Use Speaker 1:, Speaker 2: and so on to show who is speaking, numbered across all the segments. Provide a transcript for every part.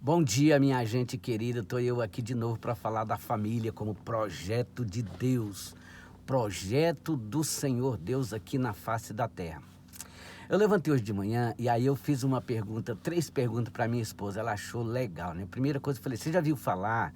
Speaker 1: Bom dia, minha gente querida. Estou eu aqui de novo para falar da família como projeto de Deus, projeto do Senhor Deus aqui na face da terra. Eu levantei hoje de manhã e aí eu fiz uma pergunta, 3 perguntas para minha esposa. Ela achou legal, né? Primeira coisa, eu falei: você já viu falar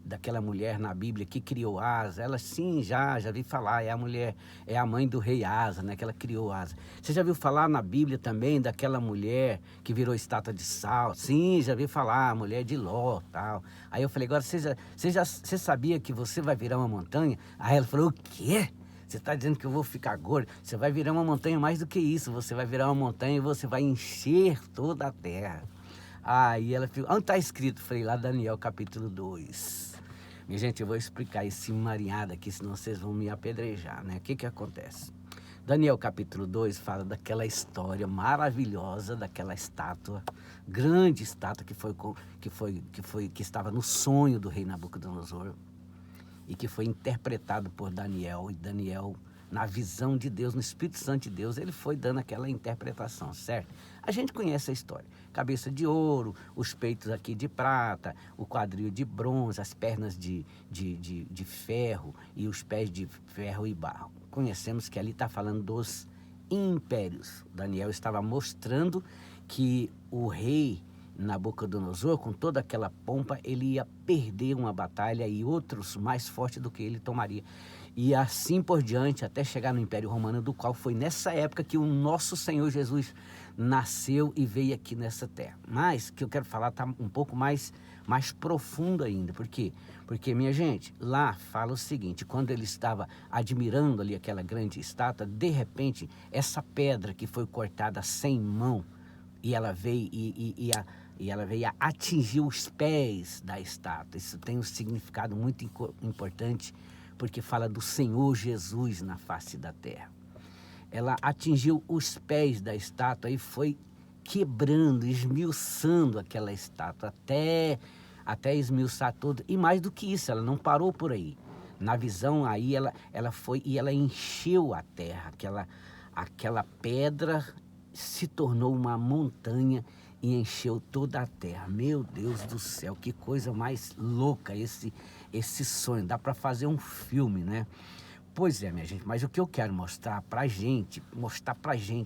Speaker 1: daquela mulher na Bíblia que criou Asa? Ela: sim, já vi falar. É a mulher, é a mãe do rei Asa, né? Que ela criou Asa. Você já viu falar na Bíblia também daquela mulher que virou estátua de sal? Sim, já vi falar, a mulher de Ló, tal. Aí eu falei: agora você sabia que você vai virar uma montanha? Aí ela falou: o quê? Você está dizendo que eu vou ficar gordo? Você vai virar uma montanha mais do que isso. Você vai virar uma montanha e você vai encher toda a terra. Aí ela falou: onde está escrito? Falei: lá Daniel capítulo 2. Minha gente, eu vou explicar esse marinhado aqui, senão vocês vão me apedrejar, né? O que acontece? Daniel capítulo 2 fala daquela história maravilhosa, daquela estátua, grande estátua que estava no sonho do rei Nabucodonosor e que foi interpretado por Daniel. E Daniel, na visão de Deus, no Espírito Santo de Deus, ele foi dando aquela interpretação, certo? A gente conhece a história: cabeça de ouro, os peitos aqui de prata, o quadril de bronze, as pernas de ferro e os pés de ferro e barro. Conhecemos que ali está falando dos impérios. Daniel estava mostrando que o rei Nabucodonosor, com toda aquela pompa, ele ia perder uma batalha e outros mais fortes do que ele tomaria. E assim por diante, até chegar no Império Romano, do qual foi nessa época que o nosso Senhor Jesus nasceu e veio aqui nessa terra. Mas o que eu quero falar está um pouco mais profundo ainda. Por quê? Porque, minha gente, lá fala o seguinte: quando ele estava admirando ali aquela grande estátua, de repente, essa pedra que foi cortada sem mão, e ela veio ela veio a atingir os pés da estátua. Isso tem um significado muito importante, porque fala do Senhor Jesus na face da terra. Ela atingiu os pés da estátua e foi quebrando, esmiuçando aquela estátua até esmiuçar todo. E mais do que isso, ela não parou por aí. Na visão aí ela foi e ela encheu a terra. Aquela pedra se tornou uma montanha e encheu toda a terra. Meu Deus do céu, que coisa mais louca esse sonho. Dá para fazer um filme, né? Pois é, minha gente, mas o que eu quero mostrar pra gente,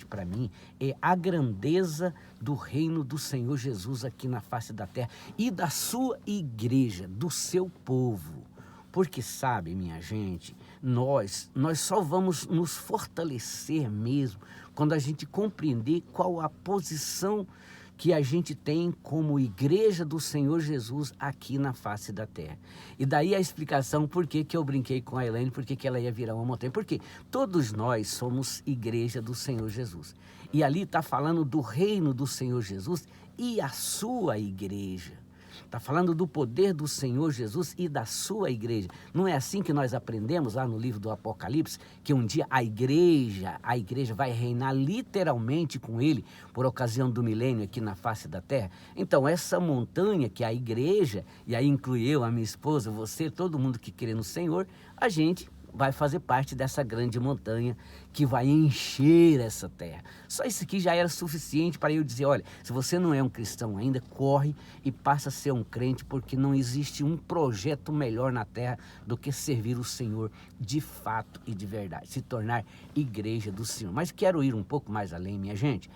Speaker 1: pra mim, é a grandeza do reino do Senhor Jesus aqui na face da terra e da sua igreja, do seu povo. Porque, sabe, minha gente, nós só vamos nos fortalecer mesmo quando a gente compreender qual a posição que a gente tem como igreja do Senhor Jesus aqui na face da terra. E daí a explicação por que eu brinquei com a Elaine, por que ela ia virar uma montanha. Porque todos nós somos igreja do Senhor Jesus. E ali está falando do reino do Senhor Jesus e a sua igreja. Está falando do poder do Senhor Jesus e da sua igreja. Não é assim que nós aprendemos lá no livro do Apocalipse, que um dia a igreja vai reinar literalmente com ele por ocasião do milênio aqui na face da terra? Então essa montanha que é a igreja, e aí inclui eu, a minha esposa, você, todo mundo que crê no Senhor, a gente vai fazer parte dessa grande montanha que vai encher essa terra. Só isso aqui já era suficiente para eu dizer: olha, se você não é um cristão ainda, corre e passa a ser um crente, porque não existe um projeto melhor na terra do que servir o Senhor de fato e de verdade, se tornar igreja do Senhor. Mas quero ir um pouco mais além, minha gente.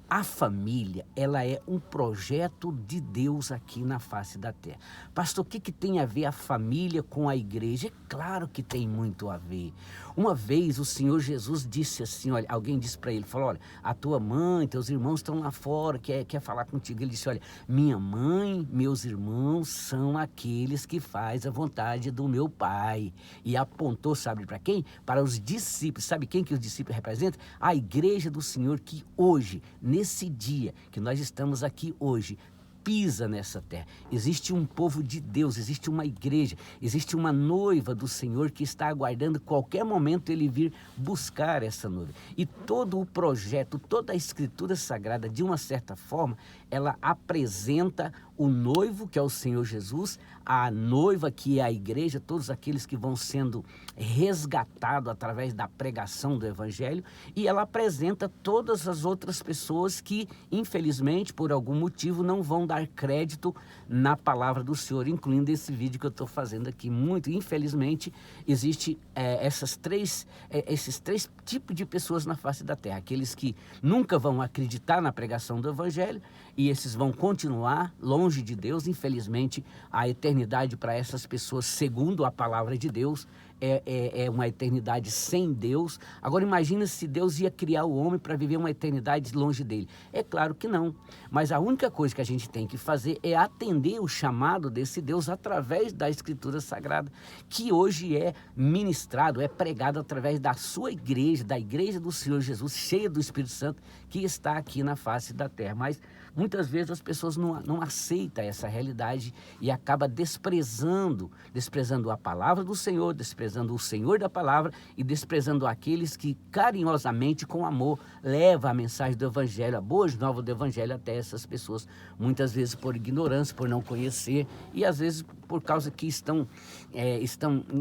Speaker 1: A família, ela é um projeto de Deus aqui na face da terra. Pastor, o que tem a ver a família com a igreja? É claro que tem muito a ver. Uma vez o Senhor Jesus disse assim, olha, alguém disse para ele, falou: olha, a tua mãe, teus irmãos estão lá fora, quer falar contigo. Ele disse: olha, minha mãe, meus irmãos são aqueles que fazem a vontade do meu Pai. E apontou, sabe para quem? Para os discípulos. Sabe quem que os discípulos representam? A igreja do Senhor, que hoje, nesse dia que nós estamos aqui hoje, pisa nessa terra. Existe um povo de Deus, existe uma igreja, existe uma noiva do Senhor que está aguardando qualquer momento ele vir buscar essa noiva. E todo o projeto, toda a escritura sagrada, de uma certa forma, ela apresenta o noivo, que é o Senhor Jesus, a noiva, que é a igreja, todos aqueles que vão sendo resgatados através da pregação do evangelho, e ela apresenta todas as outras pessoas que, infelizmente, por algum motivo, não vão dar crédito na palavra do Senhor, incluindo esse vídeo que eu estou fazendo aqui. Muito infelizmente, existe esses três tipos de pessoas na face da terra: aqueles que nunca vão acreditar na pregação do evangelho, e esses vão continuar longe de Deus. Infelizmente, a eternidade para essas pessoas, segundo a palavra de Deus, é uma eternidade sem Deus. Agora imagina se Deus ia criar o homem para viver uma eternidade longe dele. É claro que não, mas a única coisa que a gente tem que fazer é atender o chamado desse Deus através da Escritura Sagrada, que hoje é ministrado, é pregado através da sua igreja, da igreja do Senhor Jesus, cheia do Espírito Santo, que está aqui na face da terra. Mas muitas vezes as pessoas não aceitam essa realidade e acabam desprezando a palavra do Senhor, desprezando o Senhor da palavra e desprezando aqueles que carinhosamente, com amor, levam a mensagem do evangelho, a boa nova do evangelho até essas pessoas, muitas vezes por ignorância, por não conhecer, e às vezes por causa que estão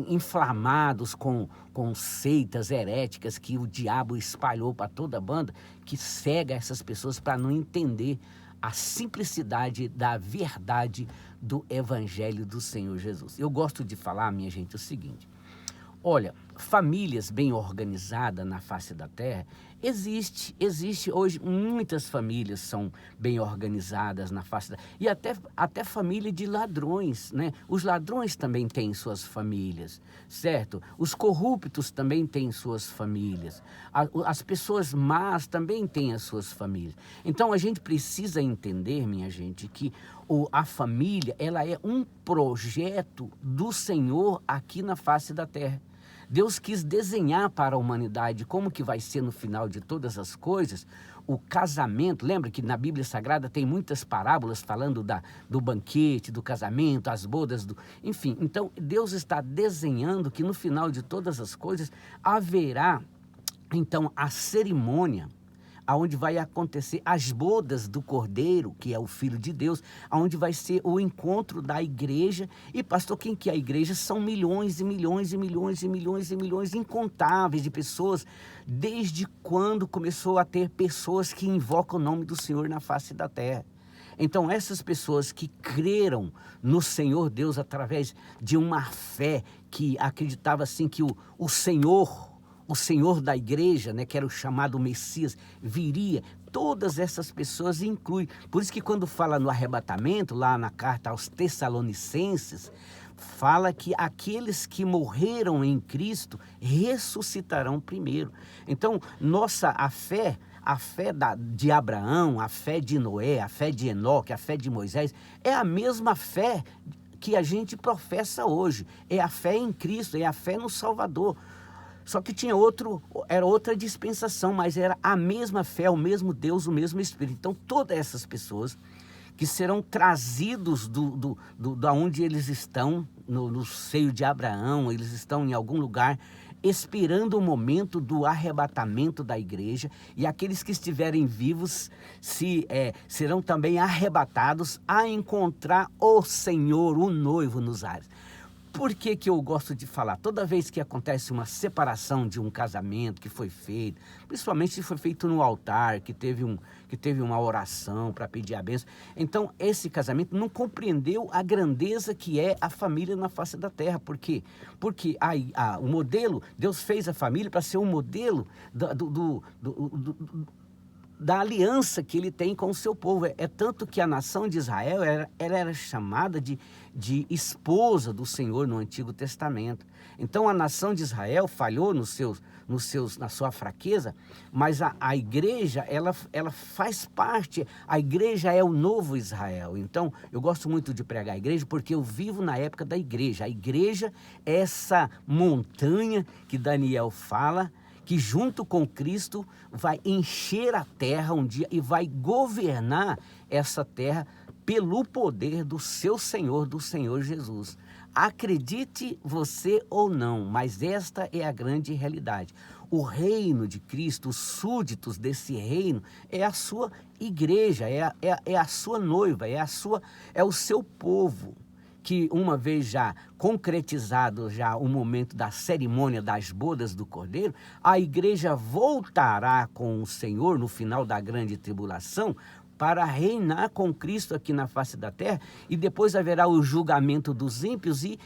Speaker 1: inflamados com seitas heréticas que o diabo espalhou para toda a banda, que cega essas pessoas para não entender a simplicidade da verdade do evangelho do Senhor Jesus. Eu gosto de falar, minha gente, o seguinte: olha, famílias bem organizadas na face da terra, existe hoje, muitas famílias são bem organizadas na face da terra, e até família de ladrões, né? Os ladrões também têm suas famílias, certo? Os corruptos também têm suas famílias, as pessoas más também têm as suas famílias. Então a gente precisa entender, minha gente, que a família, ela é um projeto do Senhor aqui na face da terra. Deus quis desenhar para a humanidade como que vai ser no final de todas as coisas o casamento. Lembra que na Bíblia Sagrada tem muitas parábolas falando do banquete, do casamento, as bodas, enfim. Então Deus está desenhando que no final de todas as coisas haverá então a cerimônia aonde vai acontecer as bodas do Cordeiro, que é o Filho de Deus, aonde vai ser o encontro da igreja. E pastor, quem que é a igreja? São milhões e milhões e milhões e milhões e milhões incontáveis de pessoas, desde quando começou a ter pessoas que invocam o nome do Senhor na face da terra. Então essas pessoas que creram no Senhor Deus através de uma fé que acreditava assim que o Senhor da igreja, né, que era o chamado Messias, viria. Todas essas pessoas incluem. Por isso que quando fala no arrebatamento, lá na carta aos Tessalonicenses, fala que aqueles que morreram em Cristo ressuscitarão primeiro. Então, a fé de Abraão, a fé de Noé, a fé de Enoque, a fé de Moisés, é a mesma fé que a gente professa hoje. É a fé em Cristo, é a fé no Salvador. Só que era outra dispensação, mas era a mesma fé, o mesmo Deus, o mesmo Espírito. Então, todas essas pessoas que serão trazidos da onde eles estão, no seio de Abraão, eles estão em algum lugar, esperando o momento do arrebatamento da igreja, e aqueles que estiverem vivos serão também arrebatados a encontrar o Senhor, o noivo, nos ares. Por que que eu gosto de falar? Toda vez que acontece uma separação de um casamento que foi feito, principalmente se foi feito no altar, que teve uma oração para pedir a bênção, então esse casamento não compreendeu a grandeza que é a família na face da terra. Por quê? Porque o modelo, Deus fez a família para ser um modelo da aliança que ele tem com o seu povo. É tanto que a nação de Israel ela era chamada de esposa do Senhor no Antigo Testamento. Então a nação de Israel falhou na sua fraqueza, mas a igreja, ela faz parte, a igreja é o novo Israel. Então eu gosto muito de pregar a igreja porque eu vivo na época da igreja. A igreja é essa montanha que Daniel fala, que junto com Cristo vai encher a terra um dia e vai governar essa terra pelo poder do seu Senhor, do Senhor Jesus. Acredite você ou não, mas esta é a grande realidade. O reino de Cristo, os súditos desse reino, é a sua igreja é a sua noiva, é o seu povo, que uma vez já concretizado já o momento da cerimônia das bodas do Cordeiro, a igreja voltará com o Senhor no final da grande tribulação para reinar com Cristo aqui na face da terra, e depois haverá o julgamento dos ímpios e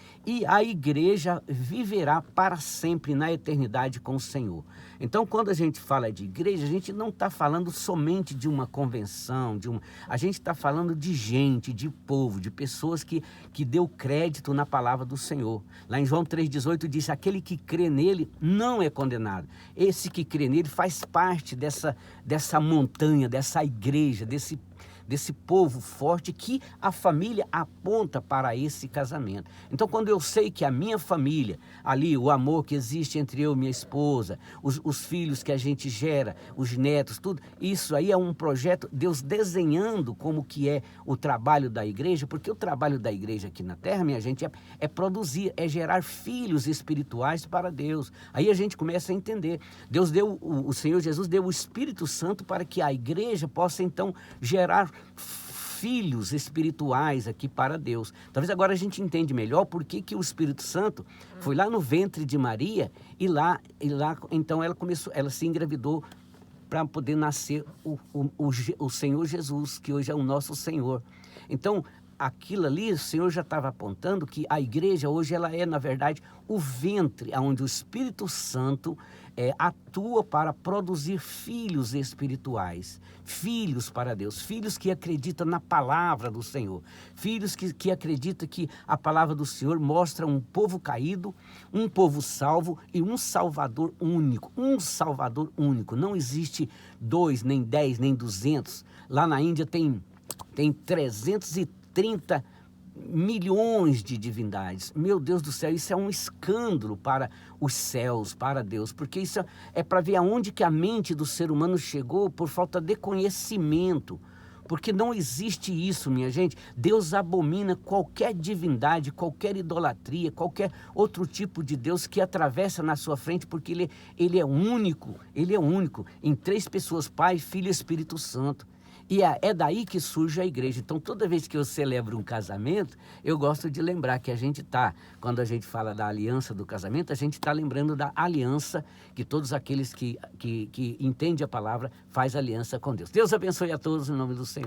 Speaker 1: a igreja viverá para sempre na eternidade com o Senhor. Então, quando a gente fala de igreja, a gente não está falando somente de uma convenção, a gente está falando de gente, de povo, de pessoas que deu crédito na palavra do Senhor. Lá em João 3,18 diz: aquele que crê nele não é condenado. Esse que crê nele faz parte dessa montanha, dessa igreja, desse povo forte que a família aponta para esse casamento. Então, quando eu sei que a minha família, ali, o amor que existe entre eu e minha esposa, os filhos que a gente gera, os netos, tudo, isso aí é um projeto, Deus desenhando como que é o trabalho da igreja, porque o trabalho da igreja aqui na terra, minha gente, é produzir, é gerar filhos espirituais para Deus. Aí a gente começa a entender. Deus deu, o Senhor Jesus deu o Espírito Santo para que a igreja possa, então, gerar filhos espirituais aqui para Deus. Talvez agora a gente entende melhor por que o Espírito Santo foi lá no ventre de Maria e lá então ela se engravidou para poder nascer o Senhor Jesus, que hoje é o nosso Senhor. Então, aquilo ali, o Senhor já estava apontando que a igreja hoje ela é, na verdade, o ventre onde o Espírito Santo atua para produzir filhos espirituais, filhos para Deus, filhos que acreditam na palavra do Senhor, filhos que acreditam que a palavra do Senhor mostra um povo caído, um povo salvo e um Salvador único, Não existe 2, nem 10, nem 200. Lá na Índia tem 330 milhões de divindades. Meu Deus do céu, isso é um escândalo para os céus, para Deus, porque isso é para ver aonde que a mente do ser humano chegou por falta de conhecimento, porque não existe isso, minha gente. Deus abomina qualquer divindade, qualquer idolatria, qualquer outro tipo de Deus que atravessa na sua frente, porque ele é único em 3 pessoas, Pai, Filho e Espírito Santo. E é daí que surge a igreja. Então, toda vez que eu celebro um casamento, eu gosto de lembrar que quando a gente fala da aliança do casamento, a gente está lembrando da aliança que todos aqueles que entendem a palavra faz aliança com Deus. Deus abençoe a todos em nome do Senhor.